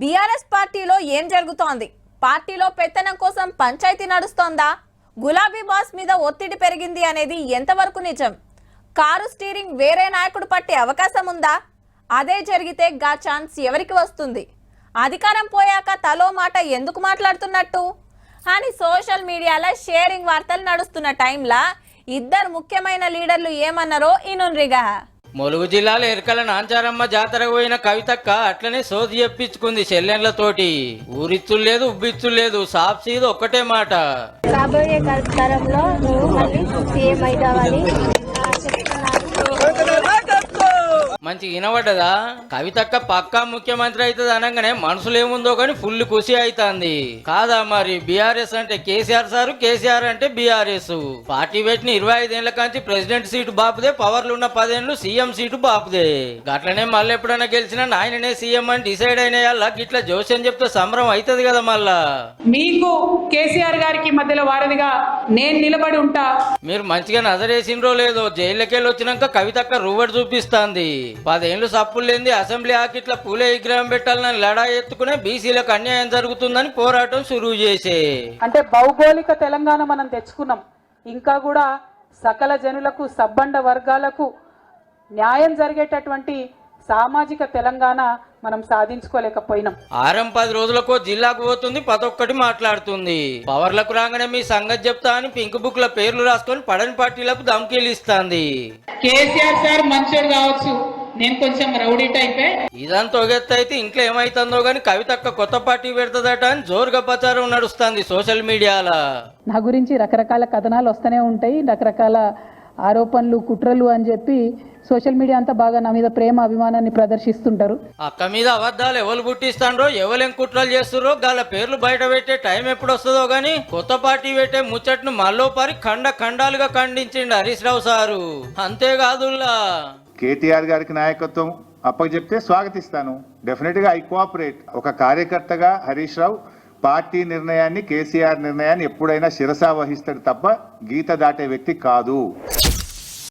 BRS పార్టీలో ఏం జరుగుతోంది? పార్టీలో పెత్తనం కోసం పంచాయతీ నడుస్తోందా? గులాబీ బాస్ మీద ఒత్తిడి పెరిగింది అనేది ఎంతవరకు నిజం? కారు స్టీరింగ్ వేరే నాయకుడు పట్టే అవకాశం ఉందా? అదే జరిగితే గా ఛాన్స్ ఎవరికి వస్తుంది? అధికారం పోయాక తలో మాట ఎందుకు మాట్లాడుతున్నట్టు అని సోషల్ మీడియాలో షేరింగ్ వార్తలు నడుస్తున్న టైంలా ఇద్దరు ముఖ్యమైన లీడర్లు ఏమన్నారో ఇనుండ్రిగా. ములుగు జిల్లాలో ఎరకల నాంచారమ్మ జాతరకు పోయిన కవితక్క అట్లనే సోది చెప్పించుకుంది చెల్లెండ్లతోటి. ఊరిచ్చులు లేదు, ఉబ్బిచ్చులు లేదు, సాఫ్ సీదు ఒక్కటే మాట. రాబోయే తరంలో నువ్వు మళ్ళీ సీఎం అవుతావని మంచి వినబడ్డదా? కవితక్క పక్కా ముఖ్యమంత్రి అవుతుంది అనగానే మనసులో ఏముందో కానీ ఫుల్ ఖుషి అవుతుంది కాదా? మరి బీఆర్ఎస్ అంటే కేసీఆర్ సారు, కేసీఆర్ అంటే బీఆర్ఎస్. పార్టీ పెట్టిన 25 ఏళ్ల కాంచి ప్రెసిడెంట్ సీటు బాపుదే, పవర్లు ఉన్న 10 ఏళ్ళు సీఎం సీటు బాపుదే. గట్లనే మళ్ళీ ఎప్పుడైనా గెలిచినా ఆయననే సీఎం అని డిసైడ్ అయిన వాళ్ళ గిట్లా జోషి చెప్తే సంబరం అవుతుంది కదా. మళ్ళా మీకు కేసీఆర్ గారికి మధ్యలో వారధిగా నేను నిలబడి ఉంటా. మీరు మంచిగా నజరేసిండ్రో లేదో, జైల్లోకెళ్ళి వచ్చినాక కవితక్క రువ్వడి చూపిస్తాంది. 10 ఏళ్ళు సప్పులు లేని అసెంబ్లీ ఆకిట్ల పూలే విగ్రహం పెట్టాలని లడా ఎత్తుకునే బీసీలకు అన్యాయం జరుగుతుందని పోరాటం సురువు చేసే. అంటే భౌగోళిక తెలంగాణ మనం తెచ్చుకున్నాం, ఇంకా కూడా సకల జనులకు, సబ్బండ వర్గాలకు న్యాయం జరిగేటటువంటి సామాజిక తెలంగాణ మనం సాధించుకోలేకపోయినాం. 10 రోజులకో జిల్లాకు పోతుంది, 11 మాట్లాడుతుంది. పవర్లకు రాగానే మీ సంగతి చెప్తా అని పింక్ బుక్ లో పేర్లు రాసుకొని పడని పార్టీలకు ధమ్కీలు ఇస్తాంది. కేసీఆర్ సార్ మంచోడు కావచ్చు, నేను కొంచెం రౌడీ టైపే. ఇదంతా ఒగెత్త అయితే ఇంట్లో ఏమైతుందో గాని కవితక్క కొత్త పార్టీ పెడతదట అని జోరుగా ప్రచారం నడుస్తుంది సోషల్ మీడియాలో. నా గురించి రకరకాల కథనాలు వస్తూనే ఉంటాయి, రకరకాల ఆరోపణలు, కుట్రలు అని చెప్పి సోషల్ మీడియా అంతా బాగా నా మీద ప్రేమ అభిమానాన్ని ప్రదర్శిస్తుంటారు. అక్క మీద అబద్ధాలు ఎవరు పుట్టిస్తాండ్రో, ఎవరేం కుట్రలు చేస్తుర్రో గాల పేర్లు బయట పెట్టే టైం ఎప్పుడు వస్తుందో గాని కొత్త పార్టీ పెట్టే ముచ్చట్ను మళ్ళోపారి ఖండాలుగా ఖండించిండు హరీష్ రావు సారు. అంతేకాదుల్లా కేటీఆర్ గారికి నాయకత్వం అప్పచెప్తే స్వాగతిస్తాను. డెఫినెట్ గా ఐ కోఆపరేట్. ఒక కార్యకర్తగా హరీష్ రావు పార్టీ నిర్ణయాన్ని, కేసీఆర్ నిర్ణయాన్ని ఎప్పుడైనా శిరసా వహిస్తాడు తప్ప గీత దాటే వ్యక్తి కాదు.